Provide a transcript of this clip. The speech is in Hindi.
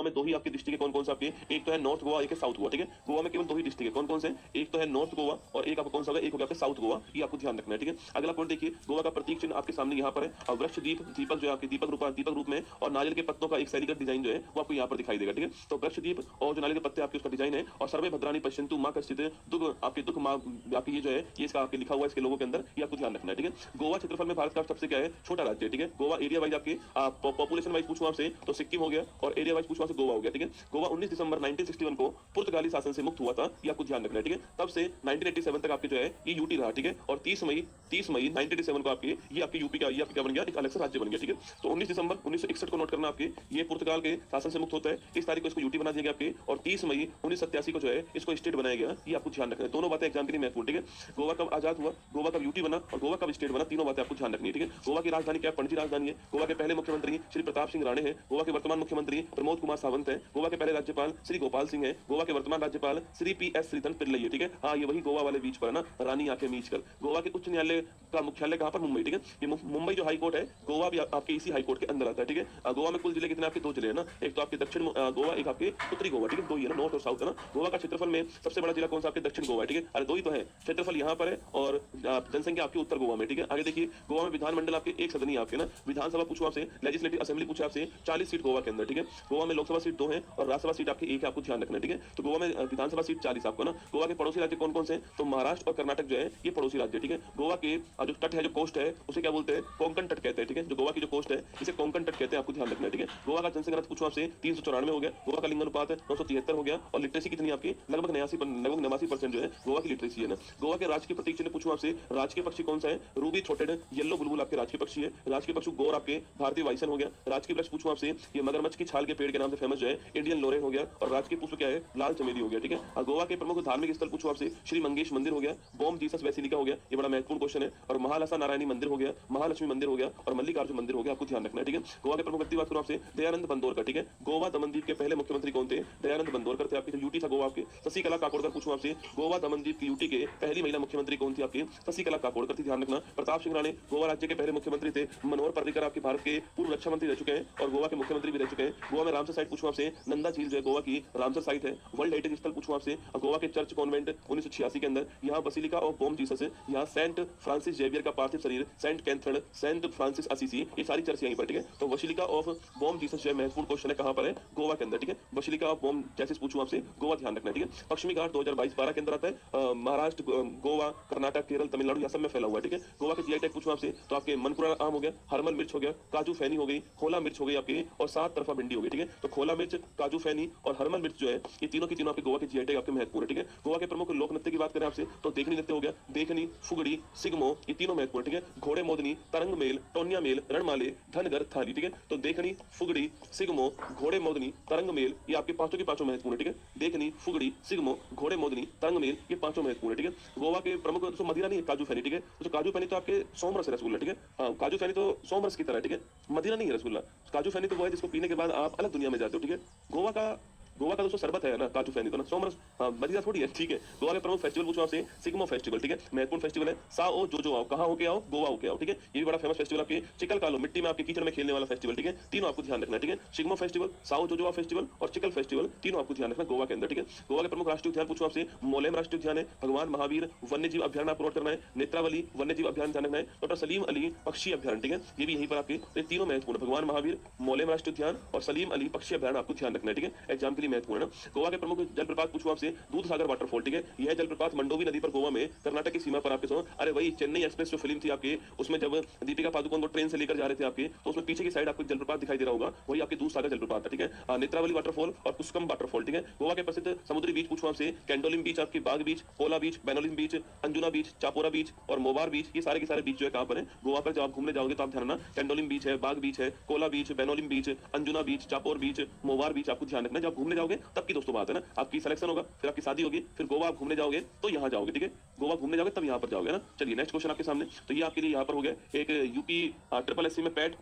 में दो ही आपके डिस्ट्रिक्ट है, कौन कौन सा आपके, एक तो है नॉर्थ गोवा, एक है साउथ गोवा, ठीक है। गोवा में केवल दो ही डिस्ट्रिक्ट है, कौन कौन से, एक तो है नॉर्थ गोवा और एक आपका कौन सा होगा, एक हो गया आपका साउथ गोवा, ये आपको ध्यान रखना है, ठीक है। अगला पॉइंट देखिए, गोवा का प्रतीक चिन्ह आपके सामने यहाँ पर है, और वृक्ष दीप, दीपक जो है आपके दीपक रूप में, और नारियल के पत्तों का एक शैलीगत डिजाइन जो है वो आपको यहाँ पर दिखाई देगा, ठीक है। तो वृक्ष दीप और जो नारियल के पत्ते आपके उसका डिजाइन है, और सर्वे भद्राणी पश्यंतु माँ का स्थित दुख आपके दुख माँ आपकी ये जो है ये इसका आपके लिखा हुआ है इसके लोगों के अंदर, ये आपको ध्यान रखना है, ठीक है। गोवा क्षेत्रफल में भारत का सबसे क्या है, छोटा राज्य है, ठीक है। गोवा एरिया वाइज आपके पॉपुलेशन वाइज पूछूं आपसे तो सिक्किम हो गया, और एरिया वाइज पूछूं आपसे गोवा हो गया, ठीक है। गोवा 19 दिसंबर 1961 को पुर्तगाली शासन से मुक्त हुआ था, ये आपको ध्यान रखना है, ठीक है। तब से 1987 तक आपके जो है ये यूटी रहा, ठीक है। और 30 मई 1987 को आपके ये आपके यूपी का ये आपका क्या बन गया, एक अलग से राज्य बन गया, ठीक है। तो 19 दिसंबर 1961 को नोट करना, आपके ये पुर्तगाल के शासन से मुक्त होता है, इस तारीख को इसको यूटी बना दिया गया आपके, और 30 मई 1987 को जो है इसको स्टेट बनाया गया, ये आपको ध्यान रखना है। दोनों बातें एग्जाम के लिए महत्वपूर्ण, ठीक है। गोवा कब आजाद हुआ, गोवा कब यूटी बना, और गोवा कब स्टेट बना, तीनों बातें आपको ध्यान रखनी है, ठीक है। गोवा की राजधानी क्या, पणजी राजधानी है। गोवा के पहले मुख्यमंत्री श्री प्रताप सिंह राणे हैं। गोवा के वर्तमान मुख्यमंत्री प्रमोद कुमार सावंत है। गोवा के पहले राज्यपाल श्री गोपाल सिंह है। गोवा के वर्तमान राज्यपाल श्री PS श्रीधर पिल्लई है, ठीक है। हाँ, ये वही गोवा वाले बीच पर है ना, रानी आके मीच कर। गोवा के उच्च न्यायालय का मुख्यालय कहाँ पर, मुंबई, ठीक है। ये मुंबई जो हाई कोर्ट है, गोवा भी आपके इसी हाई कोर्ट के अंदर आता है, ठीक है। गोवा में कुल जिले कितने आपके, दो जिले है ना, एक तो आपके दक्षिण गोवा, एक आपके उत्तरी गोवा, ठीक है। दो ही है ना, नॉर्थ और साउथ है ना। गोवा का क्षेत्रफल में सबसे बड़ा जिला कौन सा आपके, दक्षिण गोवा है, ठीक है। अरे दो ही तो है, क्षेत्रफल यहाँ पर है और जनसंख्या आपकी उत्तर गोवा में, ठीक है। आगे देखिए, गोवा में विधानमंडल आपके एक सदनी आपके ना, विधानसभा पूछो आपसे, लेजिस्लेटिव असेंबली पूछे आपसे, 40 सीट गोवा के अंदर, ठीक है। गोवा में लोकसभा सीट 2 है और राज्यसभा सीट आपकी 1 है, आपको ध्यान रखना है, ठीक है। तो गोवा में विधानसभा सीट 40 आपको ना। गोवा के पड़ोसी राज्य कौन कौन से, तो महाराष्ट्र और कर्नाटक जो है ये पड़ोसी राज्य, ठीक है। गोवा के जो तट है, जो कोस्ट है, उसे क्या बोलते हैं, कोंकण तट कहते हैं, ठीक है। जो गोवा की जो कोस्ट है इसे कोंकण तट कहते हैं, आपको ध्यान रखना है, ठीक है। गोवा का जनसंख्या पूछो आपसे 394 हो गया। गोवा का लिंग अनुपात है 973 हो गया, और लिटरेसी कितनी आपकी, लगभग 89% जो है गोवा की लिटरेसी है ना। गोवा के राजकीय प्रतीक चिन्ह पूछो आपसे, राजकीय पक्षी कौन सा है, रूबी थ्रोटेड येलो बुलबुल आपके राजकीय पक्षी है। राजकीय पशु गौर आपके भारतीय वाइसन हो गया। राजकीय वृक्ष पूछो आपसे, ये मगरमच्छ की छाल के पेड़ के नाम से फेमस जो है इंडियन लोरेन हो गया, और राजकीय पुष्प क्या है, लाल चमेली हो गया, ठीक है। गोवा के प्रमुख धार्मिक स्थल पूछो आपसे, श्री मंगेश मंदिर हो गया, बॉम जीसस बेसिलिका हो गया, ये बड़ा महत्वपूर्ण क्वेश्चन है, और महालसा नारायणी मंदिर हो गया, महालक्ष्मी मंदिर हो गया, और मल्लिकार्जुन मंदिर हो गया, आपको ध्यान रखना है, ठीक है। गोवा के प्रमुख व्यक्ति बात करो आपसे, दयानंद बंदोरकर, ठीक है। गोवा दमनदीप के पहले मुख्यमंत्री कौन थे, दयानंद बंदोरकर थे, आपके यूटी था गोवा आपके। शशिकला काकोडकर पूछो आपसे, गोवा दमनदीप की यूटी के पहली महिला मुख्यमंत्री कौन थी आपकी, शशिकला काकोडकर थी, ध्यान रखना। प्रताप सिंह राणे गोवा राज्य के पहले मुख्यमंत्री थे। मनोहर पर्रिकर आपके भारत के पूर्व रक्षा मंत्री रह चुके हैं और गोवा के मुख्यमंत्री भी रह चुके हैं। गोवा में रामसर साइट पूछो आपसे, नंदा झील जो है गोवा की रामसर साइट है। वर्ल्ड हेरिटेज स्थल पूछो आपसे, गोवा के चर्च कॉन्वेंट 1986 के अंदर, यहाँ बसिलिका ऑफ बॉम जीसस है, यहाँ सेंट फ्रांसिस जेवियर का पार्थिव शरीर, Saint Catherine, Saint Francis Assisi, ये सारी चर्च यहीं पर, ठीक है। तो बसिलिका ऑफ बॉम जीसस जो है महत्वपूर्ण क्वेश्चन है, कहां पर है, गोवा के अंदर, ठीक है। बसिलिका ऑफ बॉम जीसस पूछूं आपसे, गोवा ध्यान रखना है, ठीक है। पश्चिमी घाट 2022-12 के अंदर आता है। महाराष्ट्र, गोवा, कर्नाटक, केरल, तमिलनाडु यहाँ सब में फैला हुआ है, ठीक है। गोवा के जीआई टैग पूछूं आपसे, तो आपके मनपुरा आम हो गया, हरमल मिर्च हो गया, काजू फैनी हो गई, खोला मिर्च हो गई आपकी, और 7 तरफा भिंडी हो गई, ठीक है। तो खोला मिर्च, काजू फैनी और हरमल मिर्च जो है ये तीनों की तीनों आपके गोवा के जीआई टैग आपके महत्वपूर्ण है, ठीक है। गोवा के प्रमुख लोक नृत्य की बात करें आपसे, तो देखनी नृत्य हो गया, देखनी, फुगड़ी, सिगमो, ये तीनों महत्वपूर्ण, ठीक है। घोड़े मोदनी, तरंग मेल, टोनिया मेल, रणमाले, धनगर, थाली, ठीक है। तो देखनी, फुगड़ी, सिगमो, घोड़े मोदनी, तरंग मेल, ये आपके पांचों के पांचों महत्वपूर्ण है, ठीक है। देखनी, फुगड़ी, सिगमो, घोड़े मोदनी, तरंग मेल, ये पांचों महत्वपूर्ण है, ठीक है। गोवा के प्रमुख तो मदिरा नहीं है, काजू फैनी, ठीक है। तो काजू फैनी तो आपके सोमरस रसगुल्ला, ठीक है। हाँ, काजू फैनी तो सोमरस की तरह, ठीक है। मदिरा नहीं है रसगुल्ला। काजू फैनी तो वो है जिसको पीने के बाद आप अलग दुनिया में जाते हो, ठीक है। गोवा का दोस्तों शरबत है ना, काजू फैनी तो ना, सोमरस मदिरा थोड़ी है, ठीक है। गोवा के प्रमुख फेस्टिवल पूछो आपसे, सिग्मो फेस्टिवल, ठीक है, महत्वपूर्ण फेस्टिवल है। साओ जो आओ, कहां होके आओ, गोवा होके आओ, ठीक है। ये भी बड़ा फेमस फेस्टिवल आपके, चिकल कालो, मिट्टी में आपके कीचड़ में खेलने वाला फेस्टिवल, ठीक है। तीनों आपको ध्यान रखना है, ठीक है। सिग्मो फेस्टिवल, साओ जो फेस्टिवल और चिकल फेस्टिवल, तीनों आपको ध्यान रखना गोवा के अंदर, ठीक है। गोवा के प्रमुख राष्ट्रीय उद्यान पूछो आपसे, मोलेम राष्ट्रीय उद्यान है, भगवान महावीर वन्यजीव अभ्यारण्य अपलोड करना है, नेत्रावली वन्यजीव अभ्यारण्य ध्यान रखना है, डॉक्टर सलीम अली पक्षी अभ्यारण्य, ठीक है। ये भी यहीं पर आपके, तो तीनों महत्वपूर्ण, भगवान महावीर, मोलेम राष्ट्रीय उद्यान और सलीम अली पक्षी अभ्यारण्य आपको ध्यान रखना है, ठीक है। एग्जाम के लिए महत्वपूर्ण है। गोवा के प्रमुख जलप्रपात पूछो आपसे, दूध सागर वाटरफॉल, ठीक है। यह जलप्रपात मंडोवी नदी पर गोवा में कर्नाटक की सीमा पर आपके सो, अरे वही चेन्नई एक्सप्रेस जो फिल्म थी आपकी, उसमें जब दीपिका पादुकोण को ट्रेन से लेकर जा रहे थे आपके, तो उसमें पीछे की साइड आपको जलप्रपात दिखाई दे रहा होगा, वही आपके दूध सागर जलप्रपात है, ठीक है। नेत्रावली वाटरफॉल और पुष्कम वाटरफॉल, ठीक है। गोवा के प्रसिद्ध समुद्री बीच पूछो आपसे, कैंडोलिम बीच आपके, बाग बीच, कोला बीच, बेनोलिम बीच, अंजुना बीच, चापोरा बीच और मोबार बीच, ये सारे के सारे बीच जो है कहां पर है, गोवा पर। जब आप घूमने जाओगे तो आप ध्यान रखना, कैंडोलिम बीच है, बाग बीच है, कोला बीच, बेनोलिम बीच, अंजुना बीच, चापोर बीच, मोबार बीच, आपको ध्यान रखना। जब घूमने जाओगे तब की दोस्तों बात है ना, आपकी सिलेक्शन होगा, फिर आपकी शादी होगी, फिर गोवा आप घूमने जाओगे तो यहाँ जाओगे, ठीक है। गोवा घूमने जाओगे तब यहाँ पर जाओगे ना। चलिए नेक्स्ट क्वेश्चन आपके सामने, तो ये आपके लिए यहाँ पर हो गया एक यूपी SSC में पैट